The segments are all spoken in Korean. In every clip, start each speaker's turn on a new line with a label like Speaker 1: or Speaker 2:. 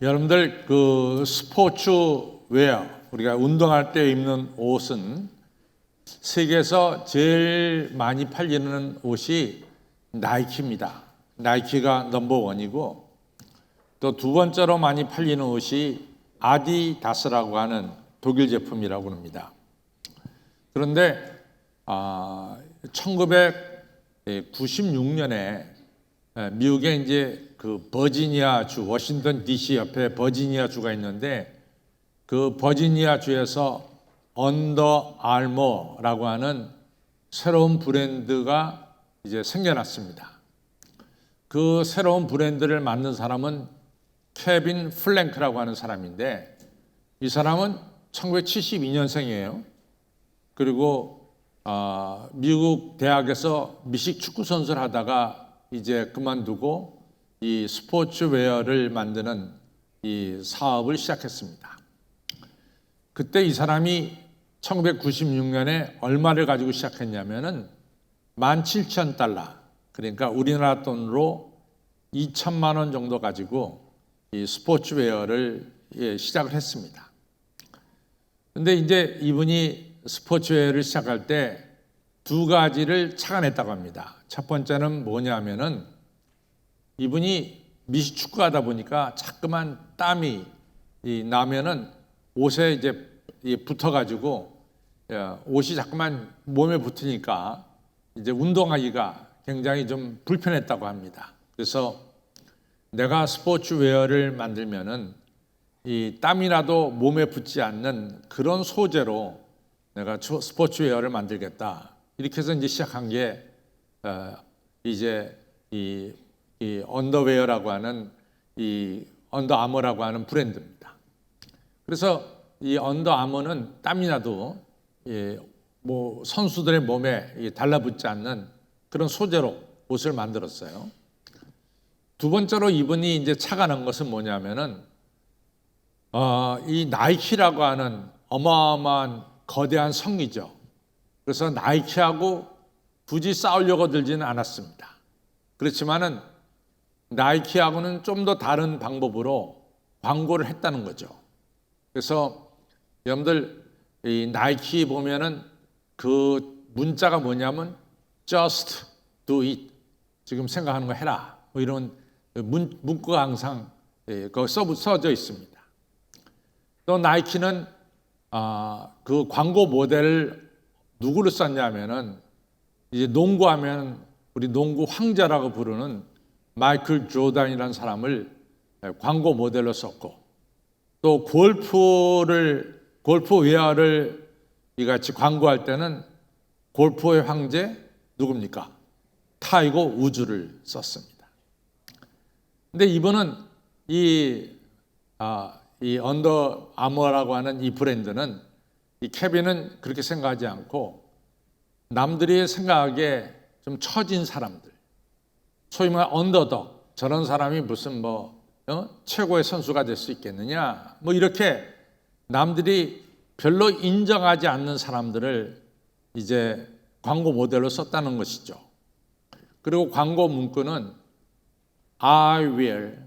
Speaker 1: 여러분들 그 스포츠 웨어, 우리가 운동할 때 입는 옷은 세계에서 제일 많이 팔리는 옷이 나이키입니다. 나이키가 넘버원이고, 또 두 번째로 많이 팔리는 옷이 아디다스라고 하는 독일 제품이라고 합니다. 그런데 1996년에 미국에 이제 그 버지니아 주, 워싱턴 DC 옆에 버지니아 주가 있는데, 그 버지니아 주에서 언더 알머라고 하는 새로운 브랜드가 이제 생겨났습니다. 그 새로운 브랜드를 만든 사람은 케빈 플랭크라고 하는 사람인데, 이 사람은 1972년생이에요. 그리고 미국 대학에서 미식 축구 선수를 하다가 이제 그만두고 이 스포츠웨어를 만드는 이 사업을 시작했습니다. 그때 이 사람이 1996년에 얼마를 가지고 시작했냐면은 17,000달러, 그러니까 우리나라 돈으로 2천만 원 정도 가지고 이 스포츠웨어를 시작을 했습니다. 근데 이제 이분이 스포츠웨어를 시작할 때 두 가지를 착안했다고 합니다. 첫 번째는 뭐냐면은 이분이 미식 축구하다 보니까 자꾸만 땀이 나면은 옷에 이제 붙어가지고 옷이 자꾸만 몸에 붙으니까 이제 운동하기가 굉장히 좀 불편했다고 합니다. 그래서 내가 스포츠웨어를 만들면은 이 땀이라도 몸에 붙지 않는 그런 소재로 내가 스포츠웨어를 만들겠다. 이렇게 해서 이제 시작한 게 이제 이 언더웨어라고 하는 이 언더아머라고 하는 브랜드입니다. 그래서 이 언더아머는 땀이나도 뭐 선수들의 몸에 달라붙지 않는 그런 소재로 옷을 만들었어요. 두 번째로 이분이 이제 착안한 것은 뭐냐면은 이 나이키라고 하는 어마어마한 거대한 성이죠. 그래서 나이키하고 굳이 싸우려고 들지는 않았습니다. 그렇지만은 나이키하고는 좀 더 다른 방법으로 광고를 했다는 거죠. 그래서 여러분들 이 나이키 보면은 그 문자가 뭐냐면 just do it, 지금 생각하는 거 해라, 뭐 이런 문구가 항상 거기 써져 있습니다. 또 나이키는 그 광고 모델을 누구를 썼냐면은 이제 농구하면 우리 농구 황제라고 부르는 마이클 조던이라는 사람을 광고 모델로 썼고, 또 골프 웨어를 이같이 광고할 때는 골프의 황제 누굽니까? 타이거 우즈를 썼습니다. 근데 이분은 이 언더 아머라고 하는 이 브랜드는, 이 케빈은 그렇게 생각하지 않고 남들이 생각하기에 좀 처진 사람들, 소위 말해 언더독, 저런 사람이 무슨 최고의 선수가 될 수 있겠느냐, 뭐 이렇게 남들이 별로 인정하지 않는 사람들을 이제 광고 모델로 썼다는 것이죠. 그리고 광고 문구는 I will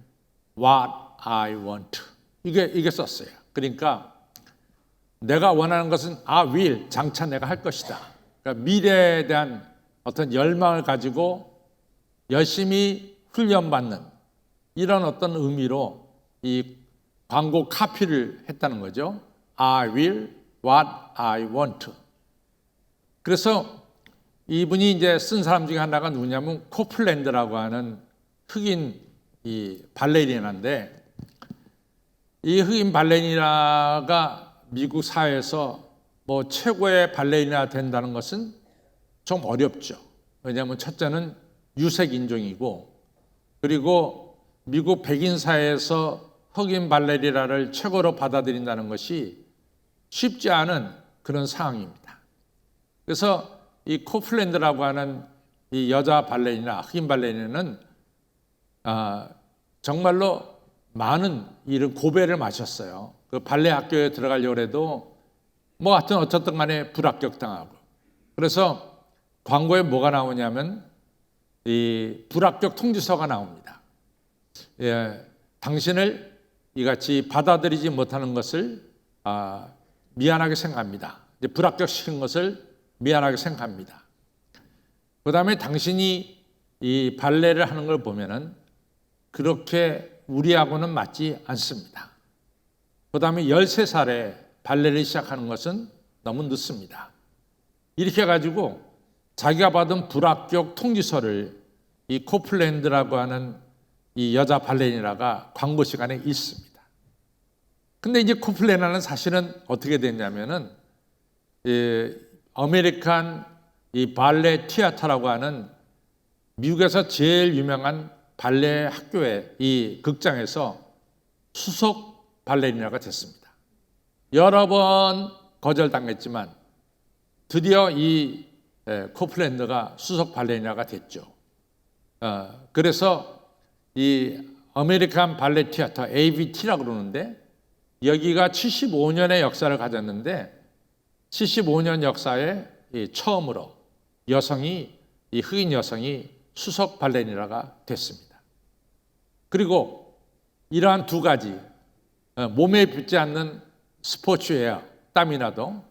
Speaker 1: what I want, 이게 썼어요. 그러니까 내가 원하는 것은 I will, 장차 내가 할 것이다. 그러니까 미래에 대한 어떤 열망을 가지고 열심히 훈련받는 이런 어떤 의미로 이 광고 카피를 했다는 거죠. I will what I want. 그래서 이분이 이제 쓴 사람 중에 하나가 누구냐면 코플랜드라고 하는 흑인 이 발레리나인데, 이 흑인 발레리나가 미국 사회에서 뭐 최고의 발레리나 된다는 것은 좀 어렵죠. 왜냐하면 첫째는 유색 인종이고, 그리고 미국 백인 사회에서 흑인 발레리나를 최고로 받아들인다는 것이 쉽지 않은 그런 상황입니다. 그래서 이 코플랜드라고 하는 이 여자 발레리나, 흑인 발레리나는 정말로 많은 이런 고배를 마셨어요. 그 발레 학교에 들어가려고 해도 뭐 하여튼 어쨌든 간에 불합격당하고, 그래서 광고에 뭐가 나오냐면 이 불합격 통지서가 나옵니다. 당신을 이같이 받아들이지 못하는 것을 미안하게 생각합니다. 불합격시킨 것을 미안하게 생각합니다. 그 다음에 당신이 이 발레를 하는 걸 보면은 그렇게 우리하고는 맞지 않습니다. 그 다음에 13살에 발레를 시작하는 것은 너무 늦습니다. 이렇게 해가지고 자기가 받은 불합격 통지서를 이 코플랜드라고 하는 이 여자 발레리나가 광고 시간에 있습니다. 근데 이제 코플랜드는 사실은 어떻게 됐냐면은 아메리칸 이 발레 티아터라고 하는 미국에서 제일 유명한 발레 학교의 이 극장에서 수석 발레리나가 됐습니다. 여러 번 거절당했지만 드디어 이 코플랜드가 수석 발레리나가 됐죠. 그래서 이 아메리칸 발레 티아터 ABT라고 그러는데 여기가 75년의 역사를 가졌는데 75년 역사에 처음으로 이 흑인 여성이 수석 발레리나가 됐습니다. 그리고 이러한 두 가지 몸에 붙지 않는 스포츠웨어 땀이 나도,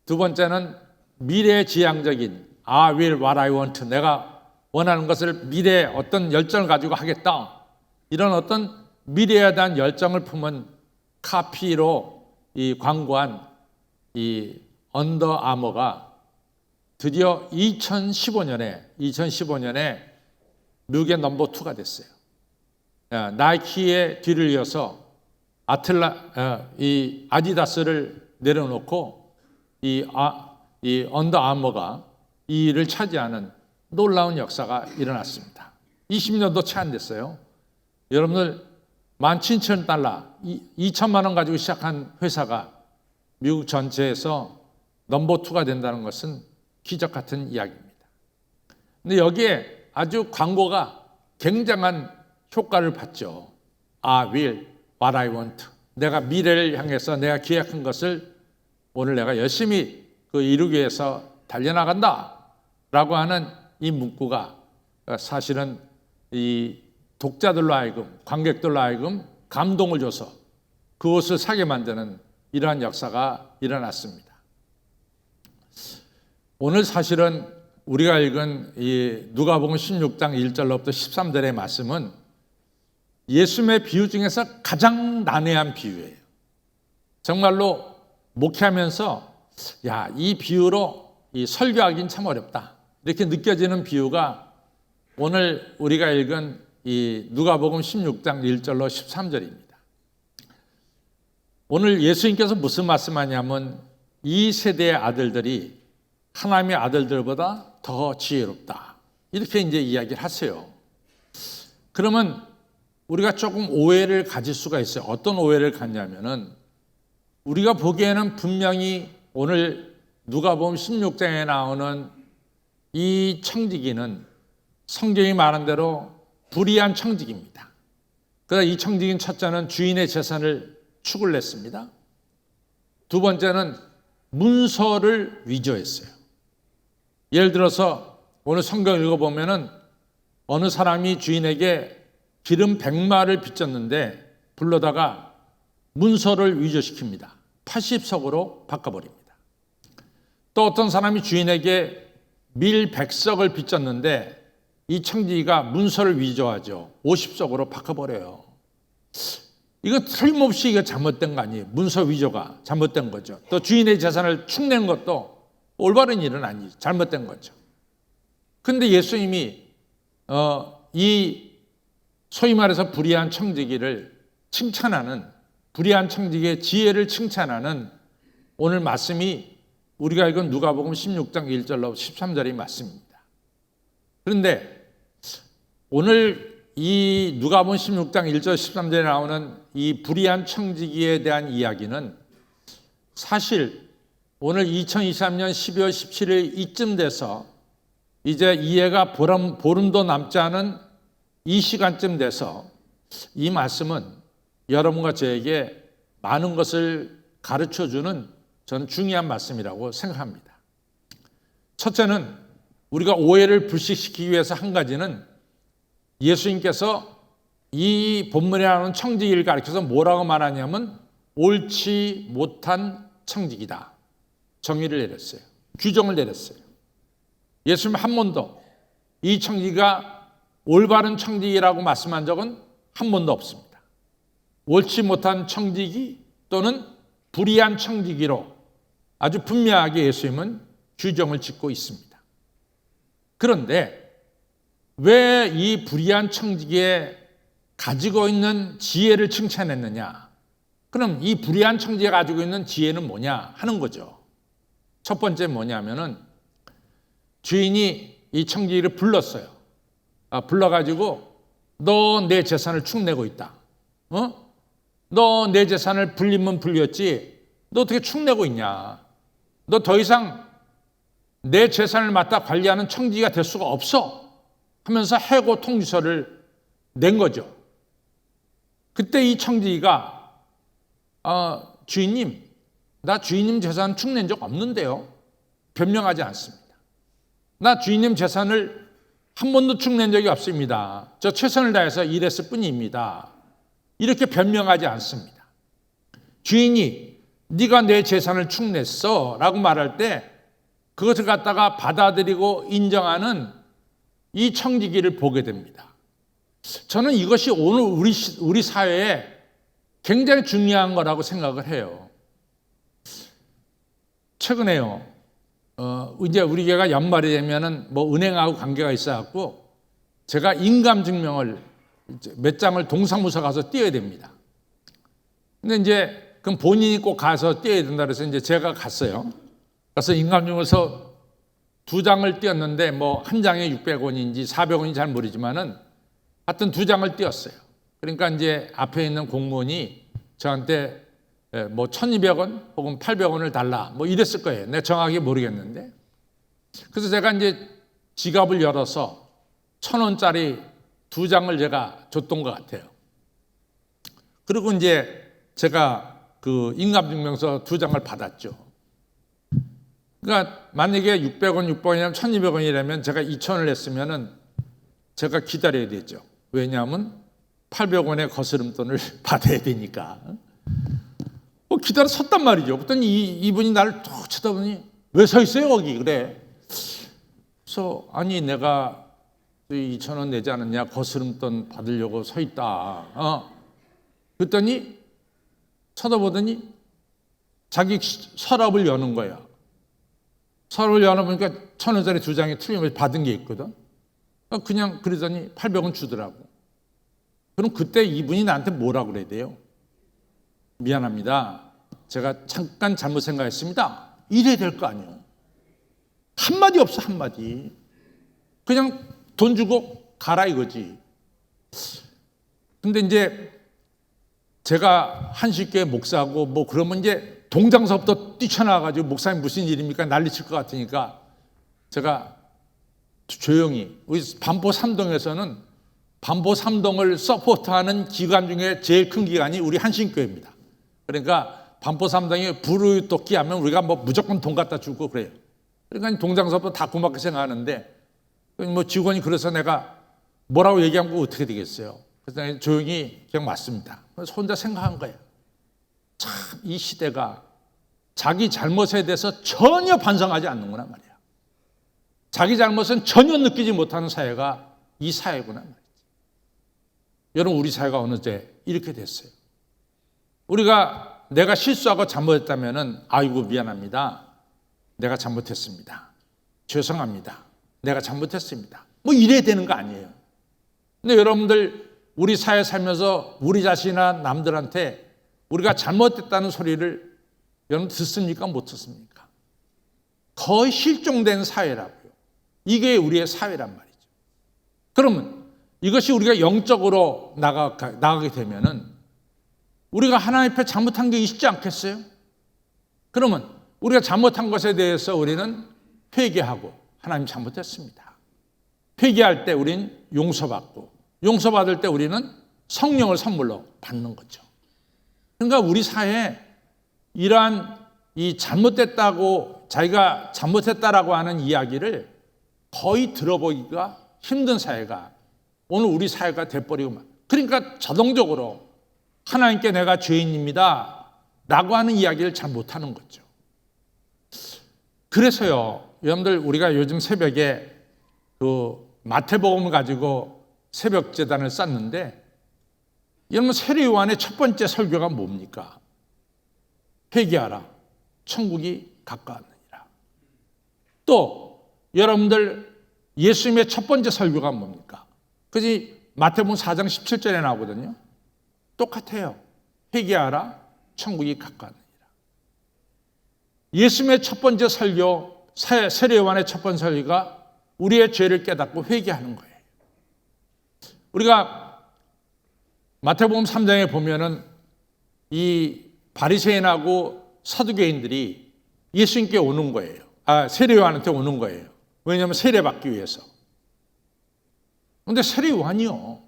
Speaker 1: 두 번째는 미래지향적인 I will what I want, 내가 원하는 것을 미래에 어떤 열정을 가지고 하겠다, 이런 어떤 미래에 대한 열정을 품은 카피로 이 광고한 이 언더 아머가 드디어 2015년에 미국의 넘버 2가 됐어요. 나이키의 뒤를 이어서 이 아디다스를 내려놓고 이 언더 아머가 이 일을 차지하는 놀라운 역사가 일어났습니다. 20년도 채 안 됐어요. 여러분들 $17,000, 2천만 원 가지고 시작한 회사가 미국 전체에서 넘버 2가 된다는 것은 기적 같은 이야기입니다. 근데 여기에 아주 광고가 굉장한 효과를 봤죠. I will what I want. 내가 미래를 향해서 내가 기약한 것을 오늘 내가 열심히 이루기 위해서 달려나간다 라고 하는 이 문구가 사실은 이 독자들로 하여금, 관객들로 하여금 감동을 줘서 그것을 사게 만드는 이러한 역사가 일어났습니다. 오늘 사실은 우리가 읽은 이 누가복음 16장 1절로부터 13절의 말씀은 예수님의 비유 중에서 가장 난해한 비유예요. 정말로 목회하면서 이 비유로 이 설교하기는 참 어렵다, 이렇게 느껴지는 비유가 오늘 우리가 읽은 이 누가복음 16장 1절로 13절입니다. 오늘 예수님께서 무슨 말씀하냐면 이 세대의 아들들이 하나님의 아들들보다 더 지혜롭다, 이렇게 이제 이야기를 하세요. 그러면 우리가 조금 오해를 가질 수가 있어요. 어떤 오해를 갖냐면은 우리가 보기에는 분명히 오늘 누가복음 16장에 나오는 이 청지기는 성경이 말한 대로 불의한 청지기입니다. 그래서 이 청지기는 첫째는 주인의 재산을 축을 냈습니다. 두 번째는 문서를 위조했어요. 예를 들어서 오늘 성경 읽어보면은 어느 사람이 주인에게 기름 100마를 빚졌는데 불러다가 문서를 위조시킵니다. 80석으로 바꿔버립니다. 또 어떤 사람이 주인에게 밀 100석을 빚졌는데 이 청지기가 문서를 위조하죠. 50석으로 바꿔버려요. 이거 틀림없이 이거 잘못된 거 아니에요. 문서 위조가 잘못된 거죠. 또 주인의 재산을 축내는 것도 올바른 일은 아니죠. 잘못된 거죠. 그런데 예수님이 이 소위 말해서 불의한 청지기를 칭찬하는, 불의한 청지기의 지혜를 칭찬하는 오늘 말씀이 우리가 읽은 누가복음 16장 1절로 13절의 말씀입니다. 그런데 오늘 이 누가복음 16장 1절 13절에 나오는 이 불의한 청지기에 대한 이야기는 사실 오늘 2023년 12월 17일 이쯤 돼서 이제 이해가 보름도 남지 않은 이 시간쯤 돼서 이 말씀은 여러분과 저에게 많은 것을 가르쳐주는 저는 중요한 말씀이라고 생각합니다. 첫째는 우리가 오해를 불식시키기 위해서 한 가지는 예수님께서 이 본문에 나오는 청지기를 가리켜서 뭐라고 말하냐면 옳지 못한 청지기다. 정의를 내렸어요. 규정을 내렸어요. 예수님 한 번도 이 청지기가 올바른 청지기라고 말씀한 적은 한 번도 없습니다. 옳지 못한 청지기 또는 불의한 청지기로 아주 분명하게 예수님은 규정을 짓고 있습니다. 그런데 왜 이 불의한 청지기에 가지고 있는 지혜를 칭찬했느냐? 그럼 이 불의한 청지기가 가지고 있는 지혜는 뭐냐 하는 거죠. 첫 번째 뭐냐면은 주인이 이 청지기를 불렀어요. 불러가지고 너 내 재산을 축내고 있다. 너 내 재산을 불리면 불렸지. 너 어떻게 축내고 있냐? 너 더 이상 내 재산을 맡아 관리하는 청지기가 될 수가 없어. 하면서 해고 통지서를 낸 거죠. 그때 이 청지기가 주인님, 나 주인님 재산 축낸 적 없는데요. 변명하지 않습니다. 나 주인님 재산을 한 번도 축낸 적이 없습니다. 저 최선을 다해서 일했을 뿐입니다. 이렇게 변명하지 않습니다. 주인이 네가 내 재산을 축냈어 라고 말할 때 그것을 갖다가 받아들이고 인정하는 이 청지기를 보게 됩니다. 저는 이것이 오늘 우리 사회에 굉장히 중요한 거라고 생각을 해요. 최근에요, 이제 우리 교회가 연말이 되면은 뭐 은행하고 관계가 있어갖고 제가 인감증명을 몇 장을 동사무소 가서 띄어야 됩니다. 근데 이제 그럼 본인이 꼭 가서 띄어야 된다 그래서 이제 제가 갔어요. 그래서 인감증명서 2장을 띄었는데 뭐 한 장에 600원인지 400원인지 잘 모르지만은 하여튼 2장을 띄었어요. 그러니까 이제 앞에 있는 공무원이 저한테 뭐 1,200원 혹은 800원을 달라 뭐 이랬을 거예요. 내가 정확하게 모르겠는데. 그래서 제가 이제 지갑을 열어서 1,000원짜리 2장을 제가 줬던 것 같아요. 그리고 이제 제가 그 인감증명서 2장을 받았죠. 그러니까 만약에 600원, 600원이면 1,200원이라면 제가 2,000원을 냈으면은 제가 기다려야 되죠. 왜냐하면 800원의 거스름돈을 받아야 되니까. 기다려 섰단 말이죠. 그랬더니 이분이 나를 툭 쳐다보니 왜 서 있어요 거기 그래. 그래서 아니 내가 2,000원 내지 않았냐 거스름돈 받으려고 서 있다. 그랬더니 쳐다보더니 자기 서랍을 여는 거야. 서랍을 열어보니까 1,000원짜리 2장이 틀림없이 받은 게 있거든. 그냥 그러더니 800원 주더라고. 그럼 그때 이분이 나한테 뭐라고 그래야 돼요? 미안합니다. 제가 잠깐 잘못 생각했습니다. 이래야 될 거 아니에요. 한마디 없어 한마디. 그냥 돈 주고 가라 이거지. 근데 이제 제가 한식교회 목사고 뭐 그러면 이제 동장서부터 뛰쳐나와가지고 목사님 무슨 일입니까? 난리칠 것 같으니까 제가 조용히 우리 반포 3동에서는 반포 3동을 서포트하는 기관 중에 제일 큰 기관이 우리 한신교회입니다. 그러니까 반포 3동에 부르토끼 하면 우리가 뭐 무조건 돈 갖다 주고 그래요. 그러니까 동장서부터 다 고맙게 생각하는데 뭐 직원이 그래서 내가 뭐라고 얘기하면 어떻게 되겠어요? 그래서 조용히 그냥 맞습니다. 그래서 혼자 생각한 거예요. 참 이 시대가 자기 잘못에 대해서 전혀 반성하지 않는구나 말이야. 자기 잘못은 전혀 느끼지 못하는 사회가 이 사회구나 말이지. 여러분 우리 사회가 어느 때 이렇게 됐어요. 우리가 내가 실수하고 잘못했다면은 아이고 미안합니다. 내가 잘못했습니다. 죄송합니다. 내가 잘못했습니다. 뭐 이래야 되는 거 아니에요. 근데 여러분들 우리 사회 살면서 우리 자신이나 남들한테 우리가 잘못했다는 소리를 여러분 듣습니까? 못 듣습니까? 거의 실종된 사회라고요. 이게 우리의 사회란 말이죠. 그러면 이것이 우리가 영적으로 나가게 되면은 우리가 하나님 앞에 잘못한 게 있지 않겠어요? 그러면 우리가 잘못한 것에 대해서 우리는 회개하고 하나님 잘못했습니다. 회개할 때 우리는 용서받고 용서받을 때 우리는 성령을 선물로 받는 거죠. 그러니까 우리 사회에 이러한 이 잘못됐다고 자기가 잘못했다라고 하는 이야기를 거의 들어보기가 힘든 사회가 오늘 우리 사회가 돼버리고 그러니까 자동적으로 하나님께 내가 죄인입니다 라고 하는 이야기를 잘 못하는 거죠. 그래서요, 여러분들 우리가 요즘 새벽에 그 마태복음을 가지고 새벽 제단을 쌌는데, 여러분 세례 요한의 첫 번째 설교가 뭡니까? 회개하라, 천국이 가까웠느니라. 또 여러분들 예수님의 첫 번째 설교가 뭡니까? 그지? 마태복음 4장 17절에 나오거든요. 똑같아요. 회개하라, 천국이 가까웠느니라. 예수님의 첫 번째 설교, 세례 요한의 첫 번째 설교가 우리의 죄를 깨닫고 회개하는 거예요. 우리가 마태복음 3장에 보면은 이 바리새인하고 사두개인들이 예수님께 오는 거예요. 세례 요한한테 오는 거예요. 왜냐하면 세례받기 위해서. 그런데 세례 요한이요,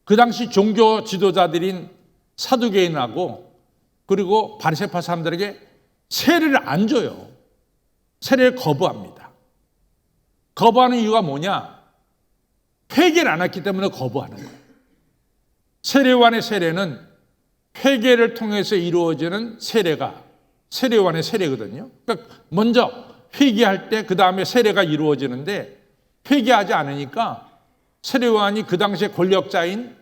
Speaker 1: 그 당시 종교 지도자들인 사두개인하고 그리고 바리새파 사람들에게 세례를 안 줘요. 세례를 거부합니다. 거부하는 이유가 뭐냐? 회개를 안 했기 때문에 거부하는 거예요. 세례 요한의 세례는 회개를 통해서 이루어지는 세례가 세례 요한의 세례거든요. 그러니까 먼저 회개할 때 그 다음에 세례가 이루어지는데, 회개하지 않으니까 세례 요한이 그 당시에 권력자인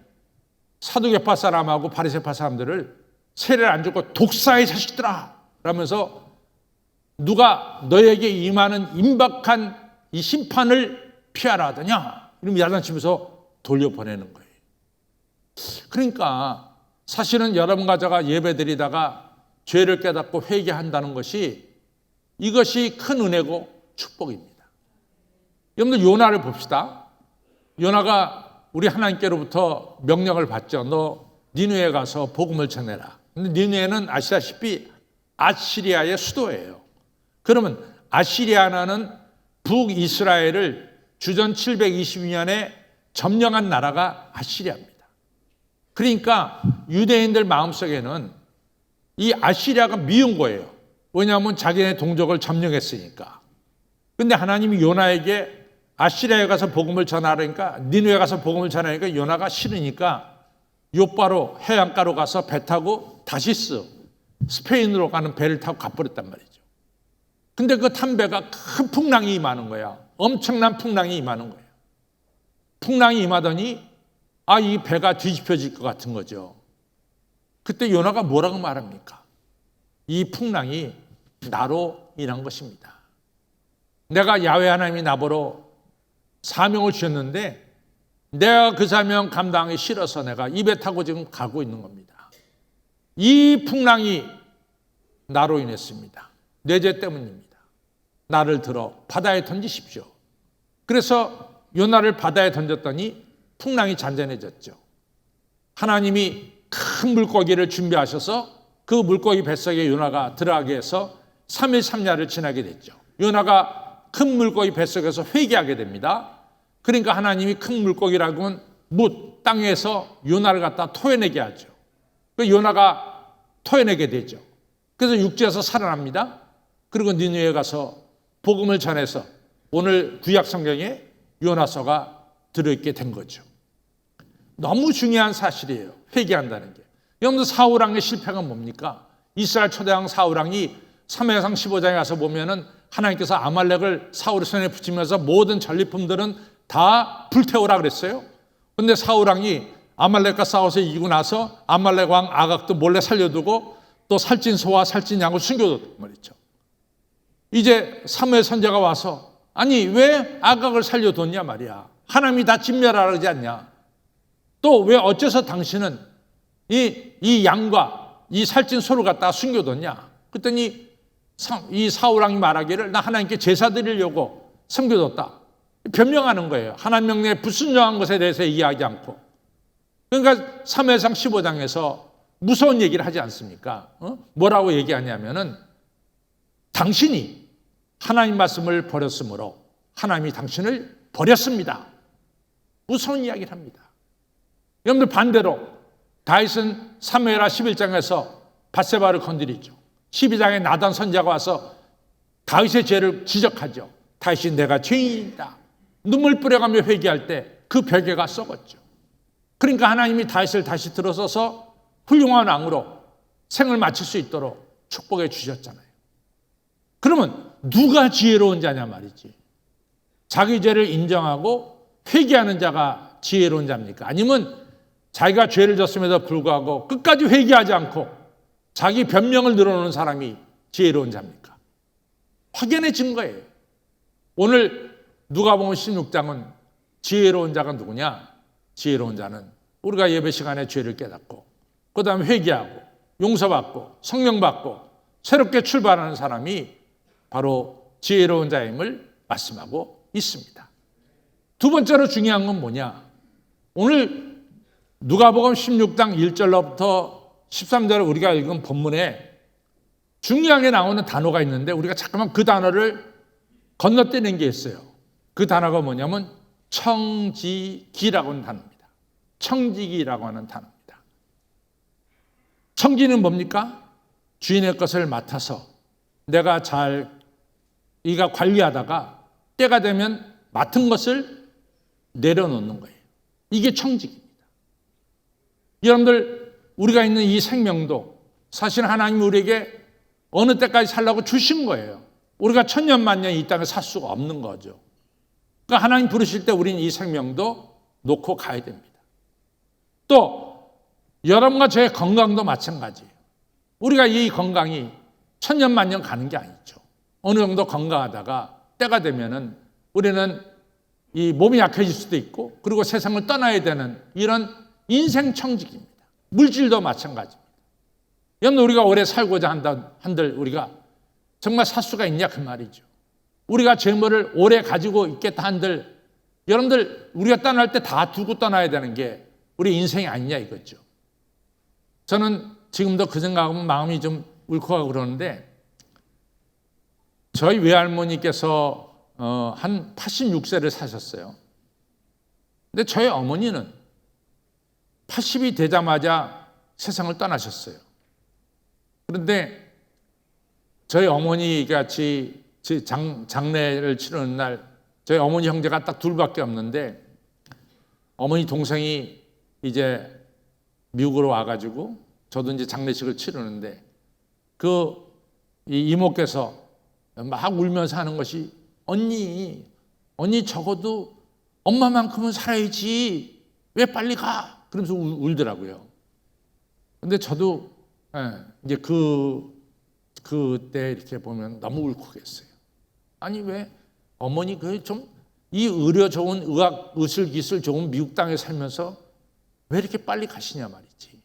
Speaker 1: 사두개파 사람하고 바리새파 사람들을 세례를 안 주고 독사의 자식들아 라면서 누가 너에게 임하는 임박한 이 심판을 피하라 하더냐, 이러면 야단치면서 돌려보내는 거예요. 그러니까 사실은 여러분과 제가 예배드리다가 죄를 깨닫고 회개한다는 것이, 이것이 큰 은혜고 축복입니다. 여러분들 요나를 봅시다. 요나가 우리 하나님께로부터 명령을 받죠. 너 니느웨에 가서 복음을 전해라. 근데 니느웨는 아시다시피 아시리아의 수도예요. 그러면 아시리아는 북이스라엘을 주전 722년에 점령한 나라가 아시리아입니다. 그러니까 유대인들 마음속에는 이 아시리아가 미운 거예요. 왜냐하면 자기네 동족을 점령했으니까. 근데 하나님이 요나에게 아시리아에 가서 복음을 전하라니까, 니느웨에 가서 복음을 전하니까 요나가 싫으니까 요바로 해안가로 가서 배 타고 다시스, 스페인으로 가는 배를 타고 가버렸단 말이죠. 근데 그 탄 배가 큰 풍랑이 임하는 거야. 엄청난 풍랑이 임하는 거예요. 풍랑이 임하더니 이 배가 뒤집혀질 것 같은 거죠. 그때 요나가 뭐라고 말합니까? 이 풍랑이 나로 인한 것입니다. 내가 야훼 하나님이 나보러 사명을 주셨는데 내가 그 사명 감당하기 싫어서 내가 이 배 타고 지금 가고 있는 겁니다. 이 풍랑이 나로 인했습니다. 내 죄 때문입니다. 나를 들어 바다에 던지십시오. 그래서 요나를 바다에 던졌더니 풍랑이 잔잔해졌죠. 하나님이 큰 물고기를 준비하셔서 그 물고기 뱃속에 요나가 들어가게 해서 3일 3야를 지나게 됐죠. 요나가 큰 물고기 뱃속에서 회개하게 됩니다. 그러니까 하나님이 큰 물고기라고는 땅에서 요나를 갖다 토해내게 하죠. 그 요나가 토해내게 되죠. 그래서 육지에서 살아납니다. 그리고 니느웨에 가서 복음을 전해서 오늘 구약 성경에 요나서가 들어있게 된 거죠. 너무 중요한 사실이에요. 회개한다는 게. 여러분들 사울왕의 실패가 뭡니까? 이스라엘 초대왕 사울왕이 사무엘상 15장에 가서 보면은 하나님께서 아말렉을 사울의 손에 붙이면서 모든 전리품들은 다 불태우라 그랬어요. 그런데 사울왕이 아말렉과 싸워서 이기고 나서 아말렉 왕 아각도 몰래 살려두고 또 살찐 소와 살찐 양을 숨겨뒀단 말이죠. 이제 사무엘 선지자가 와서 아니 왜 아각을 살려뒀냐 말이야. 하나님이 다 진멸하라 그러지 않냐. 또 왜 어째서 당신은 이 양과 이 살찐 소를 갖다 숨겨뒀냐. 그랬더니 이 사울왕이 말하기를 나 하나님께 제사 드리려고 숨겨뒀다. 변명하는 거예요. 하나님 명령에 불순종한 것에 대해서 이야기하지 않고. 그러니까 사무엘상 15장에서 무서운 얘기를 하지 않습니까? 뭐라고 얘기하냐면은 당신이 하나님 말씀을 버렸으므로 하나님이 당신을 버렸습니다. 무서운 이야기를 합니다. 여러분들 반대로 다윗은 사무엘하 11장에서 밧세바를 건드리죠. 12장에 나단 선지자가 와서 다윗의 죄를 지적하죠. 다윗이 내가 죄인이다. 눈물 뿌려가며 회개할 때 그 베개가 썩었죠. 그러니까 하나님이 다윗을 다시 들어서서 훌륭한 왕으로 생을 마칠 수 있도록 축복해 주셨잖아요. 그러면 누가 지혜로운 자냐 말이지. 자기 죄를 인정하고 회개하는 자가 지혜로운 자입니까? 아니면 자기가 죄를 졌음에도 불구하고 끝까지 회개하지 않고 자기 변명을 늘어놓는 사람이 지혜로운 자입니까? 확연해진 거예요. 오늘 누가복음 16장은 지혜로운 자가 누구냐? 지혜로운 자는 우리가 예배 시간에 죄를 깨닫고 그 다음에 회개하고 용서받고 성령 받고 새롭게 출발하는 사람이 바로 지혜로운 자임을 말씀하고 있습니다. 두 번째로 중요한 건 뭐냐? 오늘 누가복음 16장 1절로부터 13절 우리가 읽은 본문에 중요하게 나오는 단어가 있는데 우리가 잠깐만 그 단어를 건너뛰는 게 있어요. 그 단어가 뭐냐면 청지기라고 하는 단어입니다. 청지기라고 하는 단어입니다. 청지는 뭡니까? 주인의 것을 맡아서 내가 잘 이가 관리하다가 때가 되면 맡은 것을 내려놓는 거예요. 이게 청지기입니다. 여러분들 우리가 있는 이 생명도 사실 하나님이 우리에게 어느 때까지 살라고 주신 거예요. 우리가 천년 만년 이 땅에 살 수가 없는 거죠. 그러니까 하나님 부르실 때 우리는 이 생명도 놓고 가야 됩니다. 또 여러분과 저의 건강도 마찬가지예요. 우리가 이 건강이 천년 만년 가는 게 아니죠. 어느 정도 건강하다가 때가 되면은 우리는 이 몸이 약해질 수도 있고 그리고 세상을 떠나야 되는 이런 인생 청직입니다. 물질도 마찬가지입니다. 여러분 우리가 오래 살고자 한들 우리가 정말 살 수가 있냐 그 말이죠. 우리가 재물을 오래 가지고 있겠다 한들 여러분들 우리가 떠날 때 다 두고 떠나야 되는 게 우리 인생이 아니냐 이거죠. 저는 지금도 그 생각하면 마음이 좀 울컥하고 그러는데 저희 외할머니께서 한 86세를 사셨어요. 근데 저희 어머니는 80이 되자마자 세상을 떠나셨어요. 그런데 저희 어머니 같이 장례를 치르는 날 저희 어머니 형제가 딱 둘밖에 없는데 어머니 동생이 이제 미국으로 와가지고 저도 이제 장례식을 치르는데 그 이모께서 막 울면서 하는 것이 언니 적어도 엄마만큼은 살아야지 왜 빨리 가? 그러면서 울더라고요. 근데 저도 이제 그때 이렇게 보면 너무 울컥했어요. 아니 왜 어머니 그 좀 이 의료 좋은 의학 의술 기술 좋은 미국 땅에 살면서 왜 이렇게 빨리 가시냐 말이지.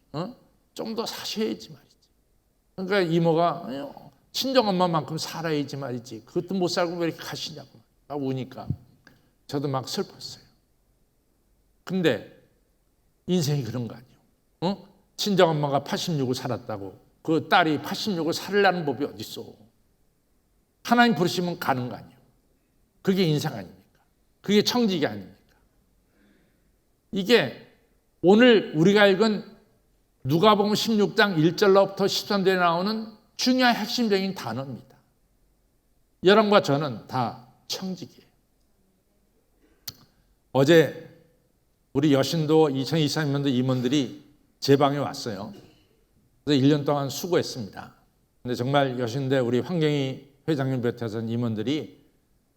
Speaker 1: 좀 더 사셔야지 말이지. 그러니까 이모가 친정 엄마만큼 살아야지 말이지. 그것도 못 살고 왜 이렇게 가시냐고 막 우니까 저도 막 슬펐어요. 근데 인생이 그런 거 아니에요. 친정 엄마가 86을 살았다고 그 딸이 86을 살으려는 법이 어디 있어. 하나님 부르시면 가는 거 아니에요. 그게 인생 아닙니까? 그게 청지기 아닙니까? 이게 오늘 우리가 읽은 누가복음 16장 1절로부터 13절에 나오는 중요한 핵심적인 단어입니다. 여러분과 저는 다 청지기예요. 어제 우리 여신도 2023년도 임원들이 제 방에 왔어요. 그래서 1년 동안 수고했습니다. 근데 정말 여신대 우리 황경희 회장님 비롯해서 임원들이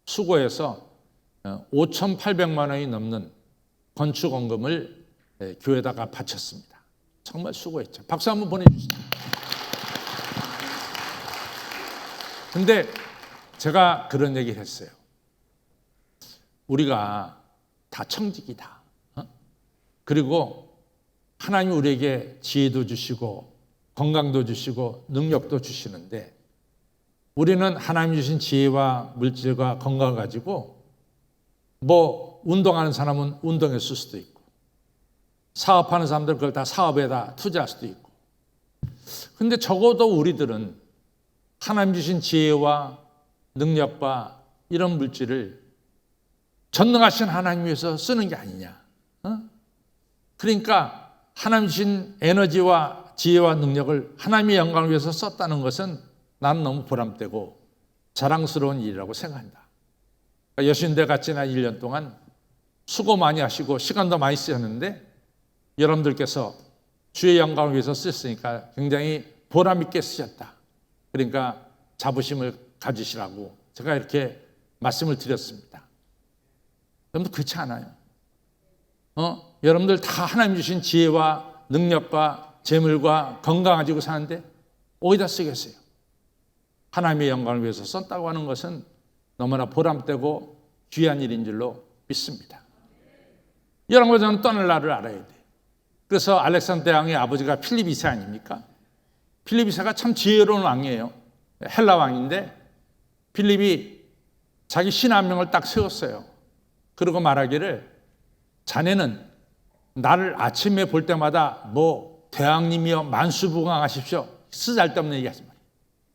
Speaker 1: 수고해서 5,800만 원이 넘는 건축원금을 교회에다가 바쳤습니다. 정말 수고했죠. 박수 한번 보내주시죠. 근데 제가 그런 얘기를 했어요. 우리가 다 청직이다. 그리고 하나님이 우리에게 지혜도 주시고 건강도 주시고 능력도 주시는데 우리는 하나님 주신 지혜와 물질과 건강을 가지고 뭐 운동하는 사람은 운동에 쓸 수도 있고 사업하는 사람들 그걸 다 사업에다 투자할 수도 있고 근데 적어도 우리들은 하나님 주신 지혜와 능력과 이런 물질을 전능하신 하나님 위해서 쓰는 게 아니냐. 그러니까 하나님 주신 에너지와 지혜와 능력을 하나님의 영광을 위해서 썼다는 것은 나는 너무 보람되고 자랑스러운 일이라고 생각한다. 여신대 같이 나 1년 동안 수고 많이 하시고 시간도 많이 쓰셨는데 여러분들께서 주의 영광을 위해서 쓰셨으니까 굉장히 보람 있게 쓰셨다. 그러니까 자부심을 가지시라고 제가 이렇게 말씀을 드렸습니다. 여러분들 그렇지 않아요? 여러분들 다 하나님 주신 지혜와 능력과 재물과 건강 가지고 사는데 어디다 쓰겠어요? 하나님의 영광을 위해서 썼다고 하는 것은 너무나 보람되고 귀한 일인 줄로 믿습니다. 여러분과 저는 떠날 날을 알아야 돼요. 그래서 알렉산더 왕의 아버지가 필립 2세 아닙니까? 필립 2세가 참 지혜로운 왕이에요. 헬라 왕인데 필립이 자기 신 한 명을 딱 세웠어요. 그러고 말하기를 자네는 나를 아침에 볼 때마다 뭐 대왕님이여 만수부강하십시오. 쓰잘데없는 얘기 하지 말이에요.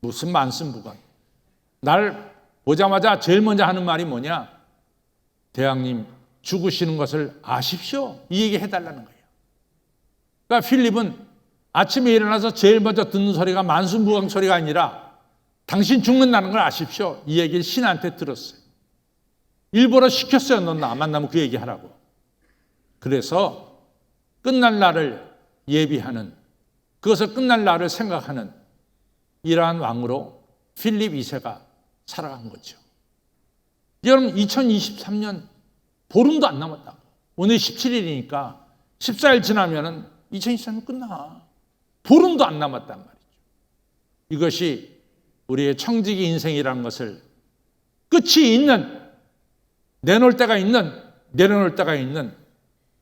Speaker 1: 무슨 만수부강. 나를 보자마자 제일 먼저 하는 말이 뭐냐? 대왕님 죽으시는 것을 아십시오. 이 얘기 해달라는 거예요. 그러니까 필립은 아침에 일어나서 제일 먼저 듣는 소리가 만수무강 소리가 아니라 당신 죽는다는 걸 아십시오. 이 얘기를 신한테 들었어요. 일부러 시켰어요. 넌 나 만나면 그 얘기하라고. 그래서 끝날 날을 예비하는, 그것을 끝날 날을 생각하는 이러한 왕으로 필립 2세가 살아간 거죠. 여러분 2023년 보름도 안 남았다. 오늘 17일이니까 14일 지나면은 2023년 끝나. 보름도 안 남았단 말이죠. 이것이 우리의 청지기 인생이라는 것을 끝이 있는, 내놓을 때가 있는, 내려놓을 때가 있는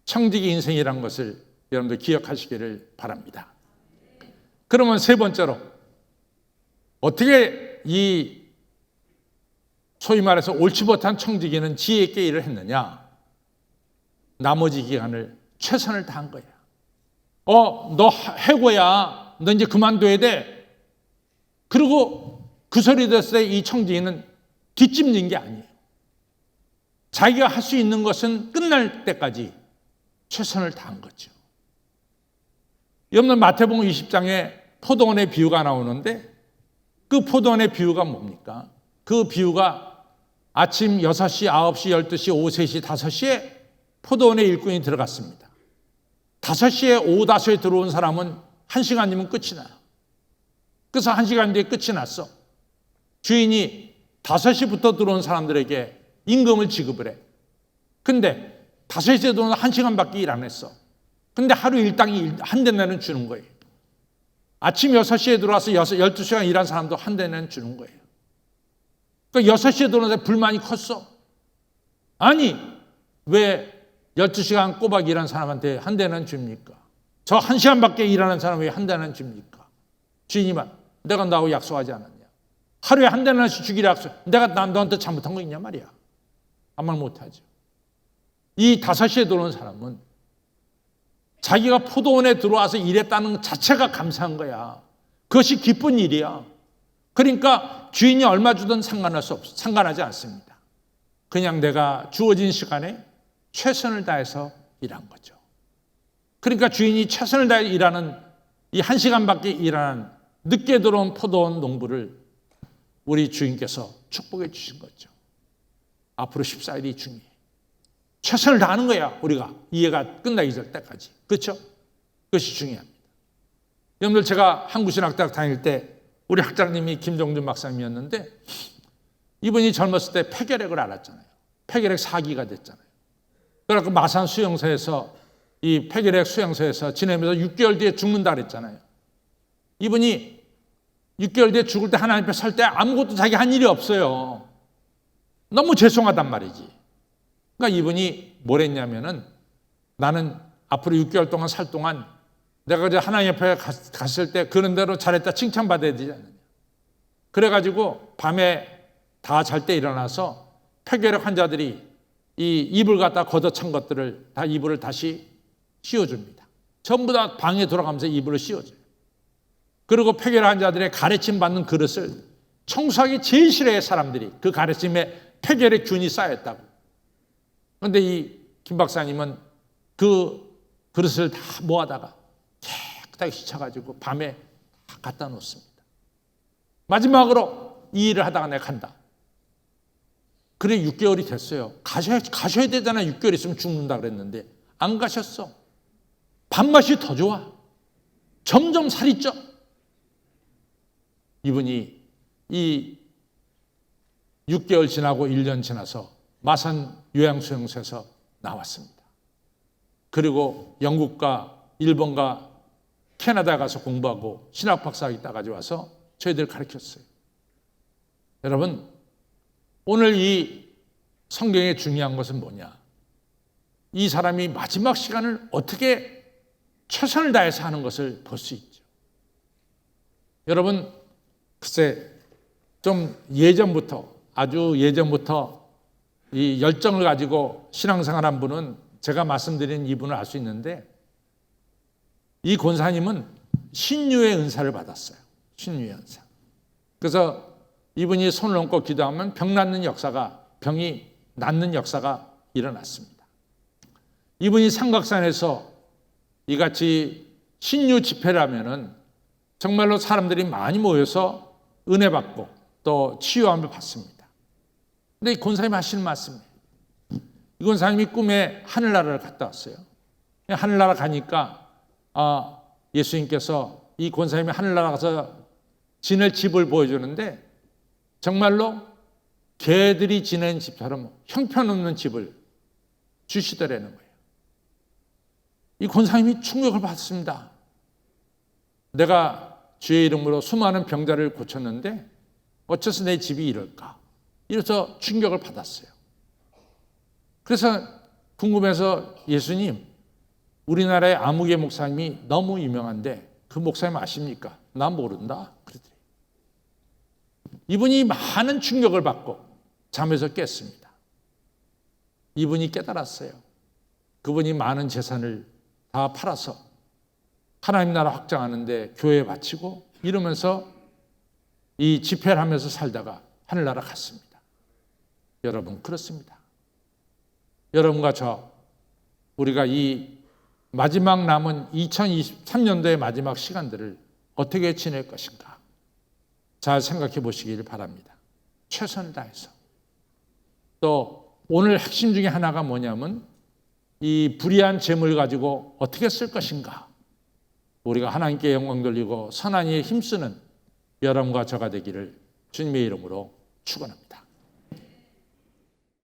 Speaker 1: 청지기 인생이라는 것을 여러분들 기억하시기를 바랍니다. 그러면 세 번째로 어떻게 이 소위 말해서 옳지 못한 청지기는 지혜 있게 일을 했느냐? 나머지 기간을 최선을 다한 거야. 너 해고야. 너 이제 그만둬야 돼. 그리고 그 소리 들었을 때 이 청지기는 뒷짐진 게 아니에요. 자기가 할 수 있는 것은 끝날 때까지 최선을 다한 거죠. 여러분 마태복음 20장에 포도원의 비유가 나오는데 그 포도원의 비유가 뭡니까? 그 비유가 아침 6시, 9시, 12시, 오후 3시, 5시에 포도원에 일꾼이 들어갔습니다. 5시에 오후 5시에 들어온 사람은 1시간이면 끝이 나요. 그래서 1시간 뒤에 끝이 났어. 주인이 5시부터 들어온 사람들에게 임금을 지급을 해. 근데 5시에 들어온 1시간밖에 일 안 했어. 근데 하루 일당이 한 대 내는 주는 거예요. 아침 6시에 들어와서 12시간 일한 사람도 한 대 내는 주는 거예요. 그러니까 6시에 들어오는데 불만이 컸어. 아니 왜 12시간 꼬박 일한 사람한테 한 대는 줍니까? 저 1시간밖에 일하는 사람 왜 한 대는 줍니까? 주인이만 내가 너하고 약속하지 않았냐? 하루에 한 대는 주기로 약속. 내가 너한테 잘못한 거 있냐 말이야. 아무 말 못하죠. 이 5시에 들어오는 사람은 자기가 포도원에 들어와서 일했다는 것 자체가 감사한 거야. 그것이 기쁜 일이야. 그러니까 주인이 얼마 주든 상관하지 않습니다. 그냥 내가 주어진 시간에 최선을 다해서 일한 거죠. 그러니까 주인이 최선을 다해 일하는 이 1시간밖에 일하는 늦게 들어온 포도원 농부를 우리 주인께서 축복해 주신 거죠. 앞으로 14일이 중요해. 최선을 다하는 거야. 우리가 이해가 끝나기 전 때까지. 그렇죠? 그것이 중요합니다. 여러분들 제가 한국신학대학 다닐 때 우리 학장님이 김종준 박사님이었는데 이분이 젊었을 때 폐결핵을 앓았잖아요. 폐결핵 4기가 됐잖아요. 그래서 마산 수용소에서 이 폐결핵 수용소에서 지내면서 6개월 뒤에 죽는다 그랬잖아요. 이분이 6개월 뒤에 죽을 때 하나님 앞에 설 때 아무것도 자기 한 일이 없어요. 너무 죄송하단 말이지. 그러니까 이분이 뭘 했냐면은 나는 앞으로 6개월 동안 살 동안 내가 이제 하나님 앞에 갔을 때 그런 대로 잘했다 칭찬받아야 되지 않느냐. 그래가지고 밤에 다 잘 때 일어나서 폐결핵 환자들이 이 이불 갖다 걷어찬 것들을 다 이불을 다시 씌워줍니다. 전부 다 방에 돌아가면서 이불을 씌워줘요. 그리고 폐결핵 환자들의 가르침 받는 그릇을 청소하기 제일 싫어해 사람들이. 그 가르침에 폐결핵 균이 쌓였다고. 그런데 이 김 박사님은 그 그릇을 다 모아다가 깨끗하게 씻어가지고 밤에 다 갖다 놓습니다. 마지막으로 이 일을 하다가 내가 간다. 그래 6개월이 됐어요. 가셔야 되잖아. 6개월 있으면 죽는다 그랬는데 안 가셨어. 밥맛이 더 좋아. 점점 살이 쪄. 이분이 이 6개월 지나고 1년 지나서 마산 요양수용소에서 나왔습니다. 그리고 영국과 일본과 캐나다 가서 공부하고 신학 박사학위 따가지고 와서 저희들 가르쳤어요. 여러분, 오늘 이 성경의 중요한 것은 뭐냐? 이 사람이 마지막 시간을 어떻게 최선을 다해서 하는 것을 볼 수 있죠. 여러분, 글쎄 좀 예전부터, 아주 예전부터 이 열정을 가지고 신앙생활한 분은 제가 말씀드린 이분을 알 수 있는데, 이 권사님은 신유의 은사를 받았어요. 신유의 은사. 그래서 이분이 손을 얹고 기도하면 병이 낫는 역사가 일어났습니다. 이분이 삼각산에서 이같이 신유 집회를 하면은 정말로 사람들이 많이 모여서 은혜 받고 또 치유함을 받습니다. 근데 이 권사님이 하시는 말씀이에요. 이 권사님이 꿈에 하늘나라를 갔다 왔어요. 하늘나라 가니까 예수님께서 이 권사님이 하늘나라 가서 지낼 집을 보여주는데 정말로 개들이 지내는 집처럼 형편없는 집을 주시더라는 거예요. 이 권사님이 충격을 받습니다. 내가 주의 이름으로 수많은 병자를 고쳤는데 어째서 내 집이 이럴까? 이래서 충격을 받았어요. 그래서 궁금해서 예수님, 우리나라의 아무개 목사님이 너무 유명한데 그 목사님 아십니까? 난 모른다. 그러더래요. 이분이 많은 충격을 받고 잠에서 깼습니다. 이분이 깨달았어요. 그분이 많은 재산을 다 팔아서 하나님 나라 확장하는데 교회에 바치고 이러면서 이 집회를 하면서 살다가 하늘나라 갔습니다. 여러분, 그렇습니다. 여러분과 저, 우리가 이 마지막 남은 2023년도의 마지막 시간들을 어떻게 지낼 것인가 잘 생각해 보시길 바랍니다. 최선을 다해서. 또 오늘 핵심 중에 하나가 뭐냐면 이 불의한 재물 가지고 어떻게 쓸 것인가. 우리가 하나님께 영광 돌리고 선한 일에 힘쓰는 여러분과 저가 되기를 주님의 이름으로 축원합니다.